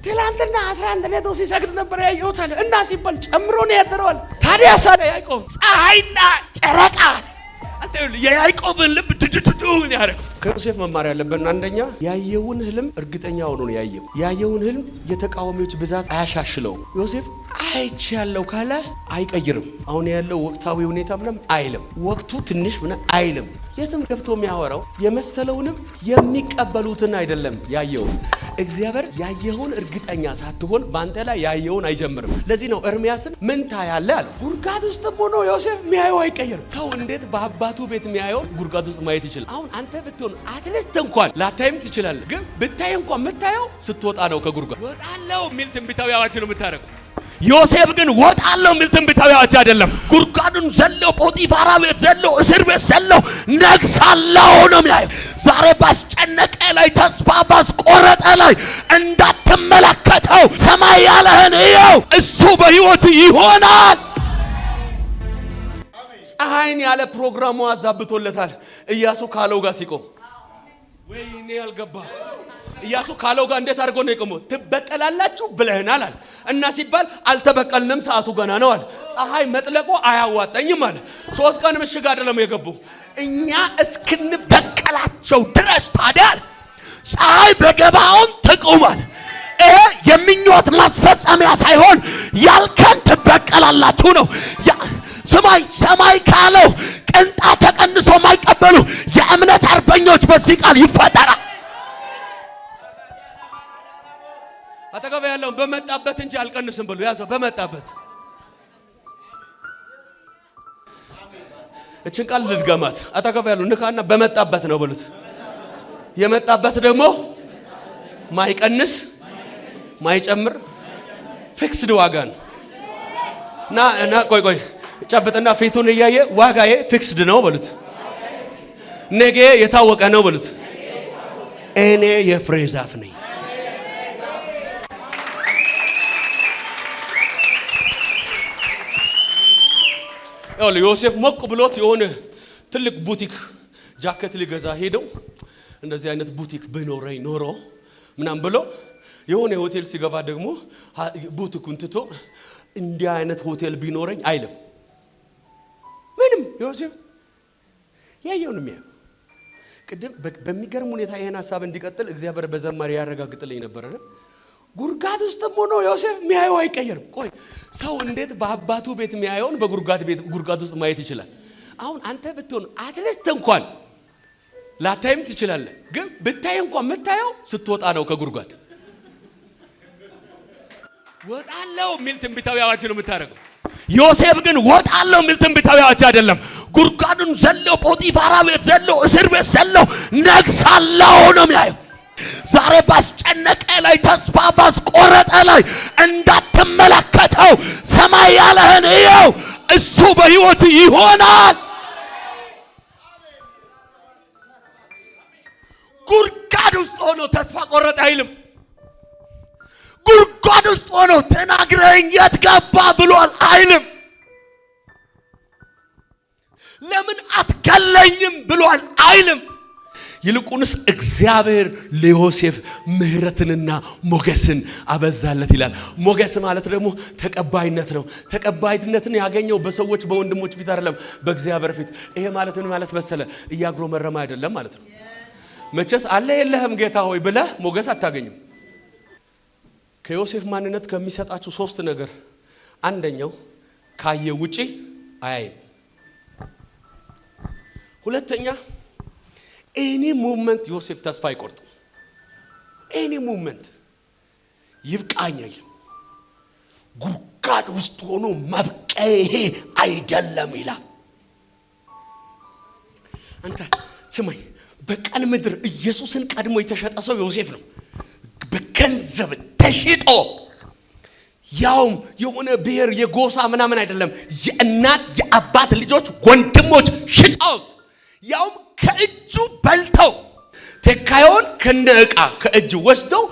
ትላንትና 11 ሌሊት ሲሰግድ ነበር ያየሁት አለ እና ሲባል ጨምሮ ነው ያደረዋል። ታዲያ ሳለ ያዕቆብ ፀሐይና ጨረቃ አንተ የያዕቆብን ልብ ድድድዱን ያደረገው ከዮሴፍ መማር ያለብን አንደኛ ያየውን ህልም እርግጠኛ ሆኖ ነው ያየው። ያየውን ህልም የተቃዋሚዎች ብዛት አያሻሽለው። ዮሴፍ አይቻለው ካለ አይቀይርም። አሁን ያለው ወቅታዊ ሁኔታ ምንም አይልም። ወቅቱ ትንሽ ምን አይልም። የትም ገብቶ የሚያወራው የመሰለውንም የሚቀበሉትን አይደለም ያየው። እግዚአብሔር ያየውን እርግጠኛ ሳትሆን ባንተ ላይ ያየውን አይጀምርም። ለዚህ ነው ኤርሚያስን ምን ታያለህ አለ። ጉርጋድ ውስጥ ሆኖ ዮሴፍ የሚያየው አይቀየርም። ሰው እንዴት በአባቱ ቤት የሚያየው ጉርጋድ ውስጥ ማየት ይችላል? አሁን አንተ ብትሆን አትሊስት እንኳን ላታይም ትችላለህ። ግን ብታይ እንኳን የምታየው ስትወጣ ነው ከጉርጋድ ወጣለው የሚል ትንቢታዊ አዋጅ ነው የምታደርገው። ዮሴፍ ግን ወጣለው የሚል ትንቢታዊ አዋጅ አይደለም። ጉርጋዱን ዘለው ጶጢፋራ ቤት ዘለው እስር ቤት ዘለው ነግሳለው ነው የሚያየው። ዛሬ ባስጨነቀ ላይ ተስፋ ባስቆረጠ ላይ እንዳትመለከተው ሰማይ ያለህን እየው። እሱ በህይወት ይሆናል። ፀሐይን ያለ ፕሮግራሙ አዛብቶለታል። ኢያሱ ካለው ጋር ሲቆም ወይኔ አልገባ። ኢያሱ ካለው ጋር እንዴት አድርጎ ነው የቆመው? ትበቀላላችሁ ብለህናል አለ እና ሲባል አልተበቀልንም ሰዓቱ ገና ነው አለ። ፀሐይ መጥለቆ አያዋጣኝም አለ። 3 ቀን ምሽግ አይደለም የገቡ እኛ እስክንበቀላቸው ድረስ ታዲያ ፀሐይ በገባውን ትቆማል። ይሄ የምኞት ማስፈጸሚያ ሳይሆን ያልከን ትበቀላላችሁ ነው። ሰማይ ካለው ቅንጣት ተቀንሶ ማይቀበሉ የእምነት አርበኞች በዚህ ቃል ይፈጠራል። አጠገብ ያለው በመጣበት እንጂ አልቀንስም ብሎ ያዘው። በመጣበት እችን ቃል ልድገማት። አጠገብ ያለው ንካና በመጣበት ነው ብሉት። የመጣበት ደግሞ ማይቀንስ ማይጨምር ፊክስድ ዋጋ ነው። ና ቆይ ጨብጥና ፊቱን እያየ ዋጋዬ ፊክስድ ነው በሉት። ነገ የታወቀ ነው በሉት። እኔ የፍሬ ዛፍ ነኝ። ዮሴፍ ሞቅ ብሎት የሆነ ትልቅ ቡቲክ ጃኬት ሊገዛ ሄደው እንደዚህ አይነት ቡቲክ ቢኖረኝ ኖሮ ምናም ብሎ የሆነ ሆቴል ሲገባ ደግሞ ቡቲኩን ትቶ እንዲህ አይነት ሆቴል ቢኖረኝ አይልም። ምንም ዮሴፍ ያየውን የሚያየው ቅድም በሚገርም ሁኔታ ይሄን ሐሳብ እንዲቀጥል እግዚአብሔር በዘማሪ ያረጋግጥልኝ ነበር። ጉርጋድ ውስጥም ሆኖ ዮሴፍ የሚያየው አይቀየርም። ቆይ ሰው እንዴት በአባቱ ቤት የሚያየውን ጉርጋድ ውስጥ ማየት ይችላል? አሁን አንተ ብትሆን አትሊስት እንኳን ላታይም ትችላለህ። ግን ብታይ እንኳን የምታየው ስትወጣ ነው ከጉርጋድ ወጣለው የሚል ትንቢታዊ አዋጅ ነው የምታደርገው። ዮሴፍ ግን ወጣለው የሚል ትንቢታዊ አዋጅ አይደለም። ጉርጋዱን ዘለው ጶጢፋራ ቤት ዘለው እስር ቤት ዘለው ነግሳለው ነው የሚያየው። ዛሬ ባስጨነቀ ላይ ተስፋ ባስቆረጠ ላይ እንዳትመለከተው ሰማይ ያለህን እየው። እሱ በህይወት ይሆናል። ጉርጋድ ውስጥ ሆኖ ተስፋ ቆረጠ አይልም። ጉርጋድ ውስጥ ሆኖ ተናግረኝ የት ገባ ብሏል አይልም። ለምን አትገለኝም ብሏል አይልም። ይልቁንስ እግዚአብሔር ለዮሴፍ ምህረትንና ሞገስን አበዛለት ይላል። ሞገስ ማለት ደግሞ ተቀባይነት ነው። ተቀባይነትን ያገኘው በሰዎች በወንድሞች ፊት አይደለም፣ በእግዚአብሔር ፊት። ይሄ ማለት ምን ማለት መሰለ? እያጉረመረመ አይደለም ማለት ነው። መቼስ አለ የለህም ጌታ ሆይ ብለህ ሞገስ አታገኝም። ከዮሴፍ ማንነት ከሚሰጣችሁ 3 ነገር አንደኛው ካየ ውጪ አያይም። ሁለተኛ ኤኒ ሙቭመንት ዮሴፍ ተስፋ አይቆርጥም። ኤኒ ሙቭመንት ይብቃኝ አይልም። ጉርጋድ ውስጥ ሆኖ ማብቂያ ይሄ አይደለም ይላል። አንተ ስማኝ፣ በቀን ምድር ኢየሱስን ቀድሞ የተሸጠ ሰው ዮሴፍ ነው። በገንዘብ ተሽጦ ያውም የሆነ ብሔር የጎሳ ምናምን አይደለም፣ የእናት የአባት ልጆች ወንድሞች ሽጠውት ያውም ከእጁ በልተው ተካዮን ከነ ዕቃ ከእጁ ወስደው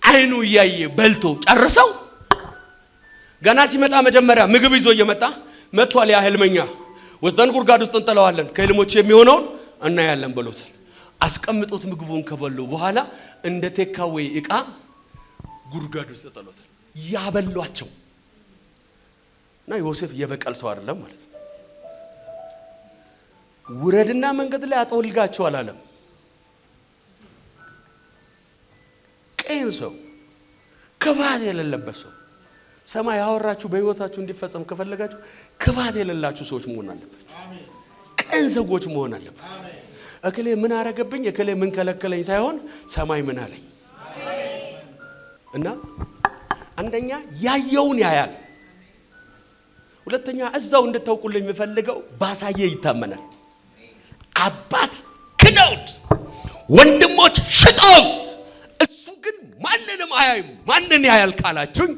አይኑ ያየ በልቶ ጨርሰው ገና ሲመጣ መጀመሪያ ምግብ ይዞ እየመጣ መጥቷል። ያ ህልመኛ ወስደን ጉርጋድ ውስጥ እንጥለዋለን ከህልሞች የሚሆነውን እናያለን ብሎታል። አስቀምጦት ምግቡን ከበሉ በኋላ እንደ ተካዌ ዕቃ ጉድጓድ ውስጥ ተጠሎታል። ያበሏቸው እና ዮሴፍ የበቀል ሰው አይደለም ማለት ነው። ውረድና መንገድ ላይ አጠውልጋቸው አላለም። ቀይን ሰው ክፋት የሌለበት ሰው ሰማይ ያወራችሁ በህይወታችሁ እንዲፈጸም ከፈለጋችሁ ክፋት የሌላችሁ ሰዎች መሆን አለባችሁ። ቀን ሰዎች መሆን አለባችሁ። እከሌ ምን አረገብኝ እከሌ ምን ከለከለኝ ሳይሆን ሰማይ ምን አለኝ እና አንደኛ ያየውን ያያል። ሁለተኛ እዛው እንድታውቁልኝ የምፈልገው ባሳየ ይታመናል። አባት ክደውት ወንድሞች ሽጠውት እሱ ግን ማንንም አያይም። ማንን ያያል ካላችሁኝ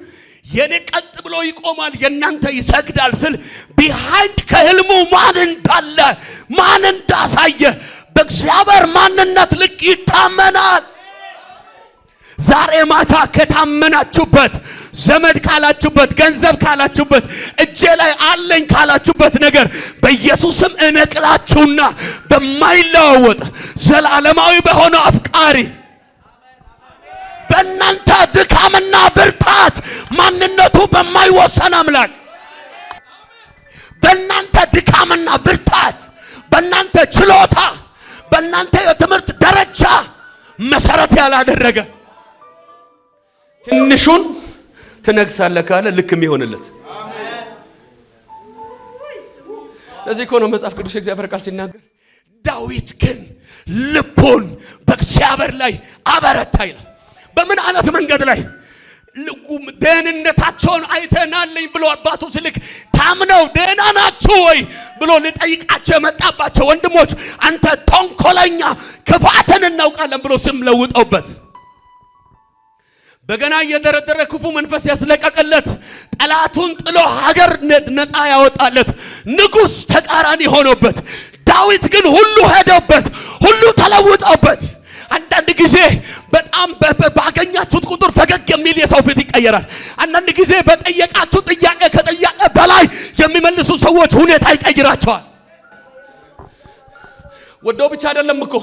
የኔ ቀጥ ብሎ ይቆማል የናንተ ይሰግዳል ስል ቢሃይንድ ከህልሙ ማን እንዳለ ማን እንዳሳየ በእግዚአብሔር ማንነት ልክ ይታመናል። ዛሬ ማታ ከታመናችሁበት ዘመድ ካላችሁበት ገንዘብ ካላችሁበት እጄ ላይ አለኝ ካላችሁበት ነገር በኢየሱስም እነቅላችሁና በማይለዋወጥ ዘላለማዊ በሆነው አፍቃሪ በእናንተ ድካምና ብርታት ማንነቱ በማይወሰን አምላክ በእናንተ ድካምና ብርታት በእናንተ ችሎታ በእናንተ የትምህርት ደረጃ መሰረት ያላደረገ ትንሹን ትነግሳለህ ካለ ልክም ይሆንለት። ለዚህ እኮ ነው መጽሐፍ ቅዱስ የእግዚአብሔር ቃል ሲናገር ዳዊት ግን ልቡን በእግዚአብሔር ላይ አበረታ ይላል። በምን አይነት መንገድ ላይ ደህንነታቸውን አይተናልኝ ብሎ አባቱ ሲልክ ታምነው ደህና ናችሁ ወይ ብሎ ሊጠይቃቸው የመጣባቸው ወንድሞች አንተ ተንኮለኛ ክፋትን እናውቃለን ብሎ ስም ለውጠውበት በገና እየደረደረ ክፉ መንፈስ ያስለቀቀለት ጠላቱን ጥሎ ሀገር ነፃ ያወጣለት ንጉሥ ተቃራኒ ሆኖበት ዳዊት ግን ሁሉ ሄደበት ሁሉ ተለውጠውበት አንዳንድ ጊዜ በጣም ባገኛችሁት ቁጥር ፈገግ የሚል የሰው ፊት ይቀየራል። አንዳንድ ጊዜ በጠየቃችሁ ጥያቄ ከጥያቄ በላይ የሚመልሱ ሰዎች ሁኔታ ይቀይራቸዋል። ወደው ብቻ አይደለም እኮ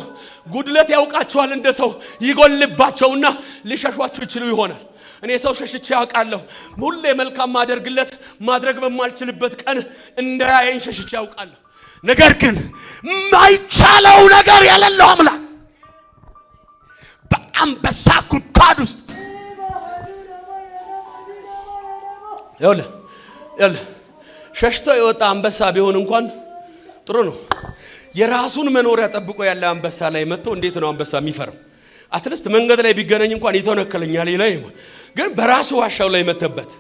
ጉድለት ያውቃቸዋል። እንደ ሰው ይጎልባቸውና ሊሸሿችሁ ይችሉ ይሆናል። እኔ ሰው ሸሽቼ ያውቃለሁ። ሁሌ መልካም ማደርግለት ማድረግ በማልችልበት ቀን እንዳያየኝ ሸሽቼ ያውቃለሁ። ነገር ግን ማይቻለው ነገር የሌለው አምላክ በአንበሳ ጉድጓድ ውስጥ ይኸውልህ ሸሽቶ የወጣ አንበሳ ቢሆን እንኳን ጥሩ ነው። የራሱን መኖሪያ ጠብቆ ያለ አንበሳ ላይ መጥቶ እንዴት ነው አንበሳ የሚፈርም? አትሊስት መንገድ ላይ ቢገናኝ እንኳን ይተነከለኛል ይላል። ግን በራሱ ዋሻው ላይ መተበት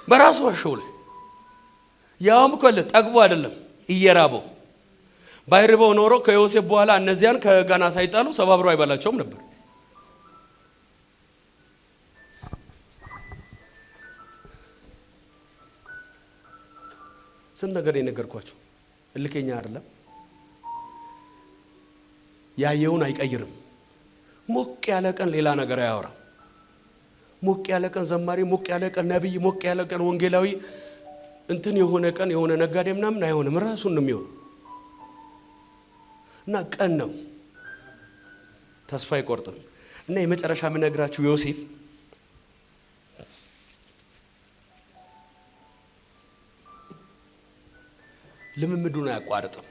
በራሱ ዋሻው ላይ ያውም እኮ ጠግቦ አይደለም እየራበው ባይርበው ኖሮ ከዮሴፍ በኋላ እነዚያን ከጋና ሳይጣሉ ሰባብሮ አይበላቸውም ነበር። ስንት ነገር የነገርኳችሁ እልከኛ አይደለም። ያየውን አይቀይርም። ሞቅ ያለ ቀን ሌላ ነገር አያወራም። ሞቅ ያለ ቀን ዘማሪ፣ ሞቅ ያለ ቀን ነብይ፣ ሞቅ ያለ ቀን ወንጌላዊ እንትን የሆነ ቀን የሆነ ነጋዴ ምናምን አይሆንም። ራሱን ነው የሚሆነው እና ቀን ነው ተስፋ አይቆርጥም። እና የመጨረሻ የምነግራችሁ ዮሴፍ ልምምዱን አያቋርጥም።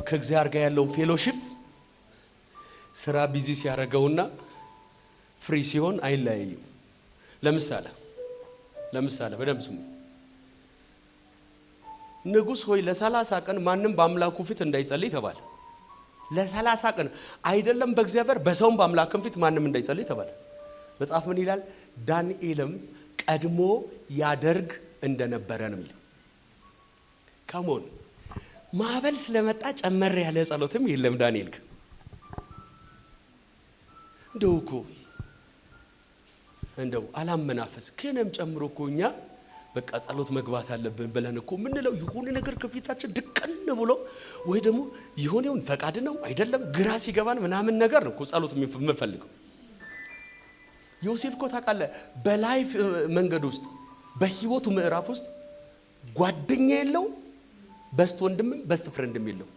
ከእግዚአብሔር ጋር ያለውን ፌሎሺፕ ስራ ቢዚ ሲያደርገውና ፍሪ ሲሆን አይለያይም። ለምሳሌ በደንብ ስሙ። ንጉሥ ሆይ ለ30 ቀን ማንም በአምላኩ ፊት እንዳይጸልይ ተባለ። ለ30 ቀን አይደለም በእግዚአብሔር በሰውም በአምላክም ፊት ማንም እንዳይጸልይ ተባለ። መጽሐፍ ምን ይላል? ዳንኤልም ቀድሞ ያደርግ እንደነበረ ነው የሚለው። ካሞን ማዕበል ስለመጣ ጨመር ያለ ጸሎትም የለም ዳንኤል ጋር። እንደው አላመናፈስ ከነም ጨምሮ እኮ እኛ በቃ ጸሎት መግባት አለብን ብለን እኮ ምንለው የሆነ ነገር ከፊታችን ድቅን ብሎ ወይ ደግሞ ይሆነውን ፈቃድ ነው አይደለም ግራ ሲገባን ምናምን ነገር ነው እኮ ጸሎት የምንፈልገው። ዮሴፍ እኮ ታውቃለህ በላይፍ መንገድ ውስጥ በህይወቱ ምዕራፍ ውስጥ ጓደኛ የለው፣ በስት ወንድምም በስት ፍሬንድም የለው።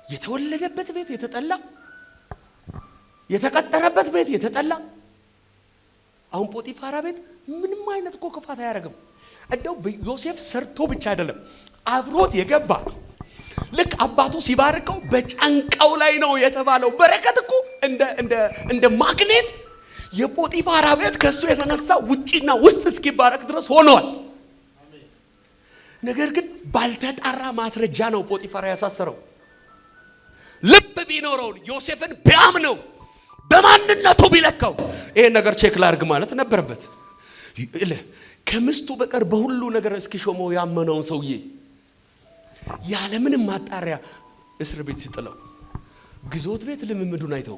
የተወለደበት ቤት የተጠላ፣ የተቀጠረበት ቤት የተጠላ። አሁን ጶጢፋራ ቤት ምንም አይነት እኮ ክፋት አያደርግም። እንደው ዮሴፍ ሰርቶ ብቻ አይደለም አብሮት የገባ ልክ አባቱ ሲባርከው በጫንቃው ላይ ነው የተባለው በረከት እኮ እንደ ማግኔት የጶጢፋራ ቤት ከሱ የተነሳ ውጪና ውስጥ እስኪባረክ ድረስ ሆኗል። ነገር ግን ባልተጣራ ማስረጃ ነው ጶጢፋራ ያሳሰረው። ልብ ቢኖረው ዮሴፍን ቢያምነው በማንነቱ ቢለካው ይሄን ነገር ቼክ ላድርግ ማለት ነበረበት። ከምስቱ በቀር በሁሉ ነገር እስኪሾመው ያመነውን ሰውዬ ያለምንም ማጣሪያ እስር ቤት ሲጥለው ግዞት ቤት ልምምዱን አይተው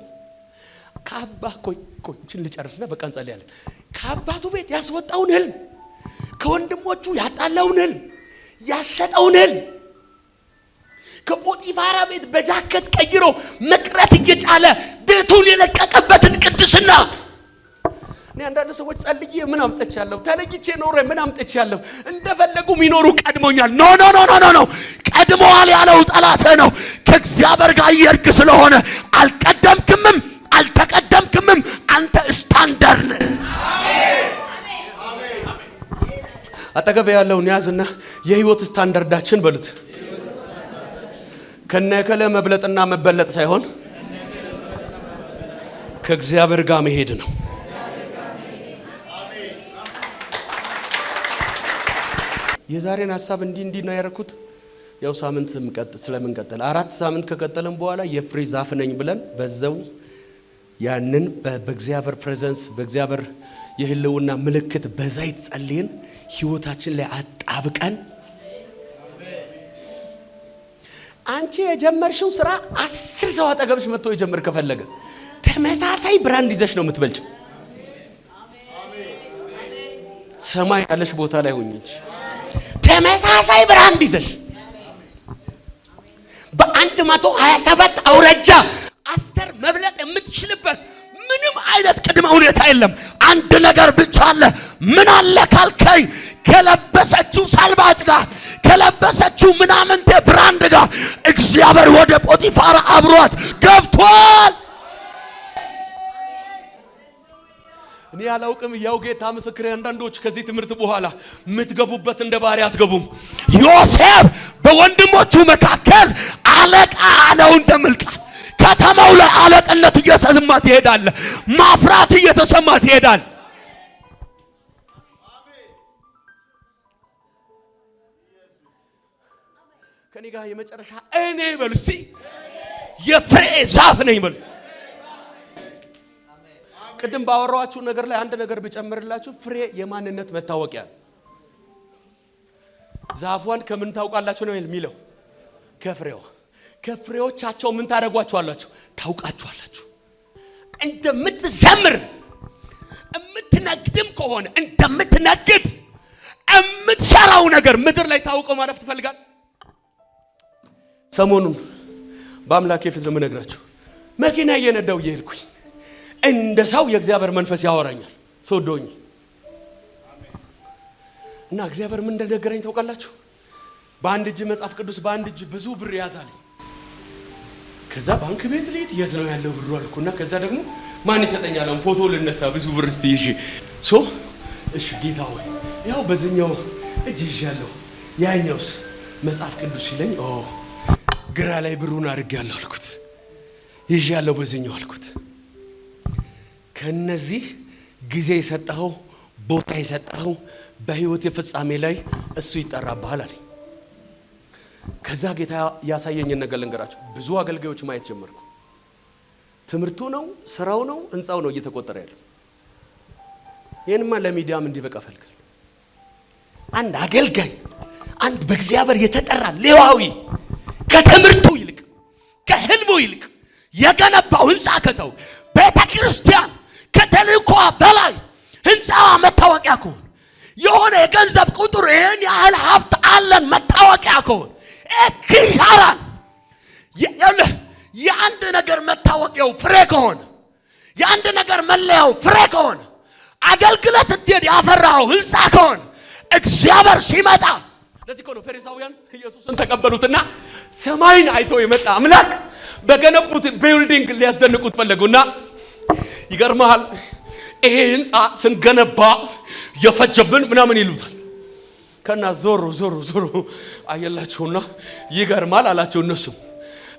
ቆይችን ልጨርስና በቃ እንጸልያለን። ከአባቱ ቤት ያስወጣውን ህልም፣ ከወንድሞቹ ያጣላውን ህልም፣ ያሸጠውን ህልም፣ ከጶጢፋራ ቤት በጃከት ቀይሮ መቅረት እየጫለ ቤቱን የለቀቀበትን ቅድስና እኔ አንዳንድ ሰዎች ጸልዬ ምን አምጥቻለሁ፣ ተለይቼ ኖሬ ምን አምጥቻለሁ፣ እንደፈለጉ ሚኖሩ ቀድሞኛል። ኖ ቀድሞዋል ያለው ጠላቴ ነው። ከእግዚአብሔር ጋር እየሄድክ ስለሆነ አልቀደምክምም አልተቀደምክምም፣ አንተ ስታንዳርድ ነህ። አጠገብ ያለውን ያዝና የህይወት ስታንዳርዳችን በሉት ከነከለ መብለጥና መበለጥ ሳይሆን ከእግዚአብሔር ጋር መሄድ ነው። የዛሬን ሐሳብ እንዲህ ነው ያደረኩት። ያው ሳምንት ስለምንቀጥል 4 ሳምንት ከቀጠለን በኋላ የፍሬ ዛፍ ነኝ ብለን በዛው ያንን በእግዚአብሔር ፕሬዘንስ በእግዚአብሔር የህልውና ምልክት በዛይት ጸልየን ህይወታችን ላይ አጣብቀን አንቺ የጀመርሽው ስራ 10 ሰው አጠገብሽ መጥቶ ይጀምር ከፈለገ ተመሳሳይ ብራንድ ይዘሽ ነው የምትበልጭ። ሰማይ ያለሽ ቦታ ላይ ሆኚ ተመሳሳይ ብራንድ ይዘሽ በ127 አውራጃ አስተር መብለጥ የምትችልበት ምንም አይነት ቅድመ ሁኔታ የለም። አንድ ነገር ብቻ አለ። ምን አለ ካልከኝ ከለበሰችው ሳልባጭ ጋር ከለበሰችው ምናምንቴ ብራንድ ጋር እግዚአብሔር ወደ ጶጢፋራ አብሯት ገብቷል። እኔ ያላውቅም ያው ጌታ ምስክሬ። አንዳንዶች ከዚህ ትምህርት በኋላ የምትገቡበት እንደ ባሪያ አትገቡም። ዮሴፍ በወንድሞቹ መካከል አለቃ አለው እንደምልቃል። ከተማው ላይ አለቅነት እየሰማ ትሄዳለ። ማፍራት እየተሰማ ትሄዳል። ከኔ ጋር የመጨረሻ እኔ በሉ እስቲ የፍሬ ዛፍ ነኝ በሉ። ቅድም ባወራኋችሁ ነገር ላይ አንድ ነገር ብጨምርላችሁ ፍሬ የማንነት መታወቂያ። ዛፏን ከምን ታውቃላችሁ ነው የሚለው? ከፍሬው። ከፍሬዎቻቸው ምን ታደርጓቸዋላችሁ? ታውቃቸዋላችሁ። እንደምትዘምር እምትነግድም ከሆነ እንደምትነግድ እምትሰራው ነገር ምድር ላይ ታውቀው ማለፍ ትፈልጋል። ሰሞኑን በአምላኬ ፊት ነው የምነግራችሁ። መኪና እየነዳው እየሄድኩኝ እንደ ሰው የእግዚአብሔር መንፈስ ያወራኛል። ሶዶኝ እና እግዚአብሔር ምን እንደነገረኝ ታውቃላችሁ? በአንድ እጅ መጽሐፍ ቅዱስ በአንድ እጅ ብዙ ብር ያዛል። ከዛ ባንክ ቤት ልሂድ የት ነው ያለው ብሩ አልኩና ከዛ ደግሞ ማን ይሰጠኛል ፎቶ ልነሳ ብዙ ብር እስቲ ይዤ እሺ ጌታ ሆይ ያው በዚህኛው እጅ ይዣለሁ ያኛውስ መጽሐፍ ቅዱስ ይለኝ ግራ ላይ ብሩን አድርጌያለሁ አልኩት። ይዣለሁ በዚህኛው አልኩት። ከነዚህ ጊዜ የሰጠኸው ቦታ የሰጠኸው በህይወት የፍጻሜ ላይ እሱ ይጠራብሃል አለኝ። ከዛ ጌታ ያሳየኝን ነገር ልንገራችሁ። ብዙ አገልጋዮች ማየት ጀመርኩ። ትምህርቱ ነው፣ ስራው ነው፣ ህንጻው ነው እየተቆጠረ ያለው። ይሄንማ ለሚዲያም እንዲበቃ ፈልጋለሁ። አንድ አገልጋይ አንድ በእግዚአብሔር የተጠራ ሌዋዊ ከትምህርቱ ይልቅ ከህልሙ ይልቅ የገነባው ህንጻ ከተው ቤተክርስቲያን ከተልእኮ በላይ ህንጻዋ መታወቂያ ከሆነ የሆነ የገንዘብ ቁጥር ይሄን ያህል ሀብት አለን መታወቂያ ከሆነ እክሻራን የአንድ ነገር መታወቂያው ፍሬ ከሆነ የአንድ ነገር መለያው ፍሬ ከሆነ አገልግለህ ስትሄድ ያፈራው ህንጻ ከሆነ እግዚአብሔር ሲመጣ ለዚህ እኮ ነው ፈሪሳውያን ኢየሱስን ተቀበሉትና ሰማይን አይቶ የመጣ አምላክ በገነቡት ቢልዲንግ ሊያስደንቁት ፈለጉና ይገርማል ይሄ ህንጻ ስንገነባ የፈጀብን ምናምን ይሉታል። ከና ዞሩ አየላችሁና ይገርማል አላቸው። እነሱም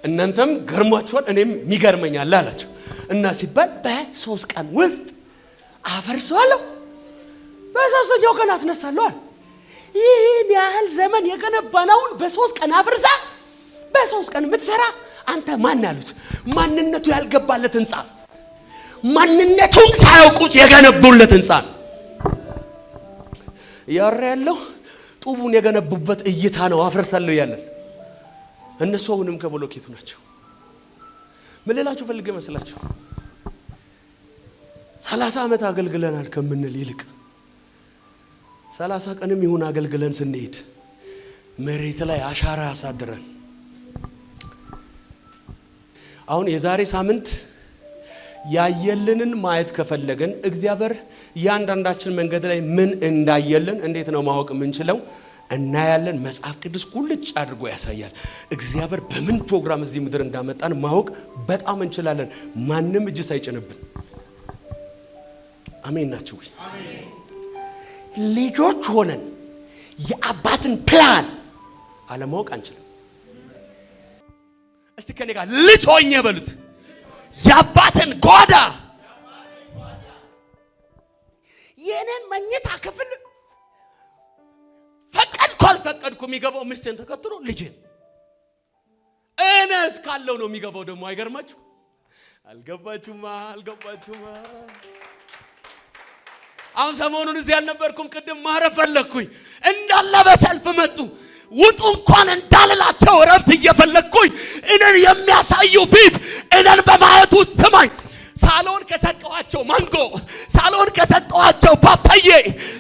እናንተም ገርሟችኋል እኔም ይገርመኛል አላቸው። እና ሲባል በ3 ቀን ውስጥ አፈርሰዋለሁ በሶስተኛው ቀን አስነሳለሁ። ይህን ያህል ዘመን የገነባነውን በ3 ቀን አፍርሳ በ3 ቀን የምትሰራ አንተ ማን ያሉት? ማንነቱ ያልገባለት ህንጻ፣ ማንነቱን ሳያውቁት የገነቡለት ህንጻ ያለው ጡቡን የገነቡበት እይታ ነው አፍርሳለሁ ያለን። እነሱ አሁንም ከብሎኬቱ ናቸው። ምን ልላችሁ ፈልጌ መስላችሁ 30 ዓመት አገልግለናል ከምንል ይልቅ 30 ቀንም ይሁን አገልግለን ስንሄድ መሬት ላይ አሻራ ያሳድረን። አሁን የዛሬ ሳምንት ያየልንን ማየት ከፈለገን እግዚአብሔር ያንዳንዳችን መንገድ ላይ ምን እንዳየልን እንዴት ነው ማወቅ የምንችለው? እናያለን። መጽሐፍ ቅዱስ ቁልጭ አድርጎ ያሳያል። እግዚአብሔር በምን ፕሮግራም እዚህ ምድር እንዳመጣን ማወቅ በጣም እንችላለን፣ ማንም እጅ ሳይጭንብን። አሜን ናችሁ ወይ? አሜን። ልጆች ሆነን የአባትን ፕላን አለማወቅ አንችልም። እስቲ ከኔ ጋር ልጅ ሆኜ በሉት የአባትን ጓዳ የኔን መኝታ ክፍል ፈቀድኩ አልፈቀድኩ የሚገባው ሚስቴን ተከትሎ ልጄን እነስ ካለው ነው የሚገባው። ደግሞ አይገርማችሁ? አልገባችሁማ? አሁን ሰሞኑን እዚህ ያልነበርኩም ቅድም ማረፍ ፈለኩኝ እንዳለ በሰልፍ መጡ። ውጡ እንኳን እንዳልላቸው ረፍት እየፈለኩኝ እነን የሚያሳዩ ፊት እነን በማየት ውስጥ ስማኝ። ሳሎን ከሰጠዋቸው ማንጎ፣ ሳሎን ከሰጠዋቸው ፓፓዬ፣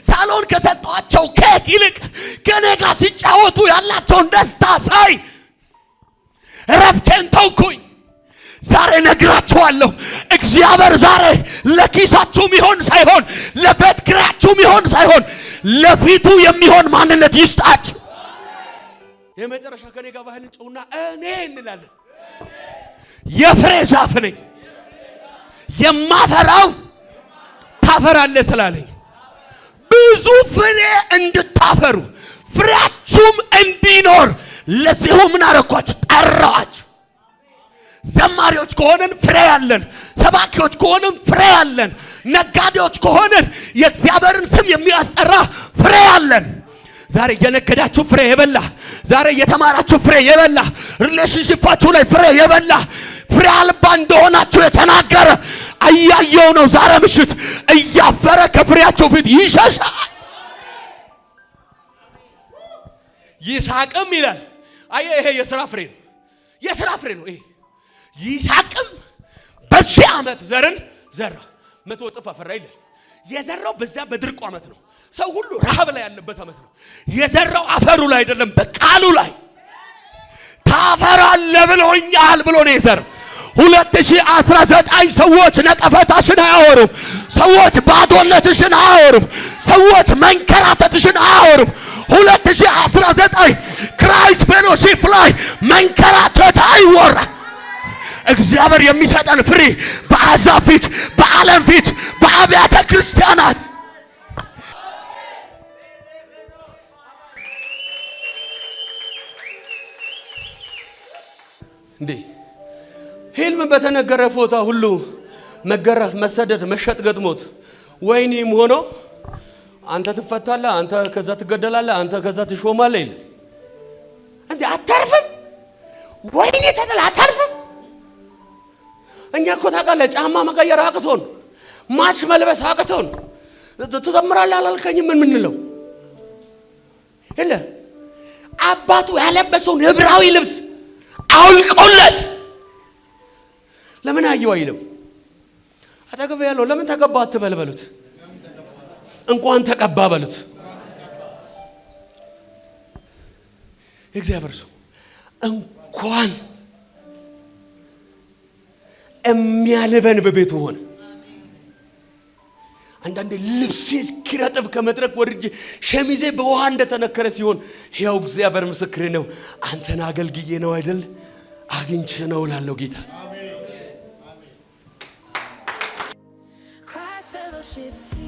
ሳሎን ከሰጠዋቸው ኬክ ይልቅ ከኔ ጋር ሲጫወቱ ያላቸውን ደስታ ሳይ ረፍቴን ተውኩኝ። ዛሬ ነግራችኋለሁ፣ እግዚአብሔር ዛሬ ለኪሳችሁ የሚሆን ሳይሆን ለቤት ኪራያችሁ የሚሆን ሳይሆን ለፊቱ የሚሆን ማንነት ይስጣችሁ። የመጨረሻ ከኔ ጋር ባህል ጨውና እኔ እንላለን የፍሬ ዛፍ ነኝ የማፈራው ታፈራለህ ስላለኝ ብዙ ፍሬ እንድታፈሩ ፍሬያችሁም እንዲኖር ለዚሁ ምን አረኳችሁ? ጠራኋችሁ። ዘማሪዎች ከሆነን ፍሬ ያለን፣ ሰባኪዎች ከሆነን ፍሬ ያለን፣ ነጋዴዎች ከሆነን የእግዚአብሔርን ስም የሚያስጠራ ፍሬ ያለን። ዛሬ የነገዳችሁ ፍሬ የበላ፣ ዛሬ የተማራችሁ ፍሬ የበላ፣ ሪሌሽንሺፓችሁ ላይ ፍሬ የበላ፣ ፍሬ አልባ እንደሆናችሁ የተናገረ አያየው ነው። ዛሬ ምሽት እያፈረ ከፍሬያችሁ ፊት ይሸሻል። ይስሐቅም ይላል አየ ይሄ የሥራ ፍሬ ነው፣ የሥራ ፍሬ ነው ይሄ። ይስሐቅም በዚህ ዓመት ዘርን ዘራ 100 እጥፍ አፈራ ይላል። የዘራው በዛ በድርቁ ዓመት ነው። ሰው ሁሉ ረሃብ ላይ ያለበት ዓመት ነው። የዘራው አፈሩ ላይ አይደለም፣ በቃሉ ላይ ታፈራለህ ብሎኛል ብሎ ነው የዘራው። 2019 ሰዎች ነቀፈታሽን አያወሩም። ሰዎች ባዶነትሽን አያወሩም። ሰዎች መንከራተትሽን አያወሩም። 2019 ክራይስት ፌሎሺፕ ላይ መንከራተት አይወራ። እግዚአብሔር የሚሰጠን ፍሬ በአሕዛብ ፊት፣ በዓለም ፊት፣ በአብያተ ክርስቲያናት እንዴ ህልም በተነገረ ፎታ ሁሉ መገረፍ፣ መሰደድ፣ መሸጥ ገጥሞት ወይኒም ሆኖ አንተ ትፈታለህ፣ አንተ ከዛ ትገደላለህ፣ አንተ ከዛ ትሾማለህ ይላል። እንዴ አታርፍም? ወይኔ ተጠላ አታርፍም? እኛ እኮ ታውቃለህ ጫማ መቀየር አቅቶን፣ ማች መልበስ አቅቶን ትዘምራለህ አላልከኝም? ምን ምንለው እለ አባቱ ያለበሰውን ዕብራዊ ልብስ አውልቆለት ለምን አየው አይልም? አጠገብ ያለው ለምን ተቀባ አትበል በሉት፣ እንኳን ተቀባ በሉት። እግዚአብሔር ሰው እንኳን የሚያልበን በቤቱ ሆነ። አንዳንዴ ልብሴ እስኪረጥብ ከመድረክ ወርጄ ሸሚዜ በውሃ እንደተነከረ ሲሆን ያው እግዚአብሔር ምስክሬ ነው፣ አንተን አገልግዬ ነው አይደል? አግኝቼ ነው እላለሁ ጌታ። Christ Fellowship TV